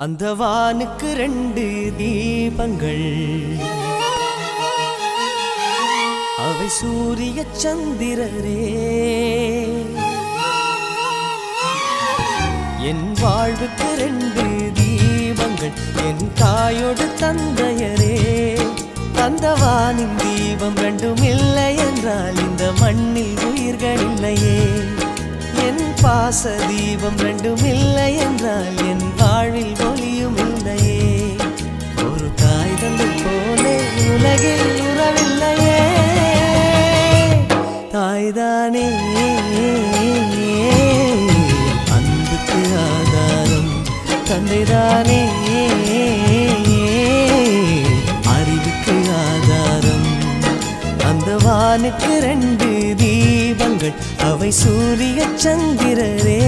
அந்த வானுக்கு 2 தீபங்கள், அவை சூரிய சந்திரரே. என் வாழ்வுக்கு 2 தீபங்கள், என் தாயோடு தந்தையரே. அந்த வானின் தீபம் 2ம் இல்லை என்றால் இந்த மண்ணில் உயிர்கள் இல்லையே. என் பாச தீபம் 2ம் இல்லை என்றால் என் வாழ்வில் ஒளியும் இல்லையே. ஒரு தாய் தந்தை போலே உலகில் உறவில்லையே. தாய்தானே அன்புக்கு ஆதாரம், தந்தைதானே அறிவுக்கு ஆதாரம். அந்த வானுக்கு 2 தீபங்கள், அவை சூரிய சந்திரரே.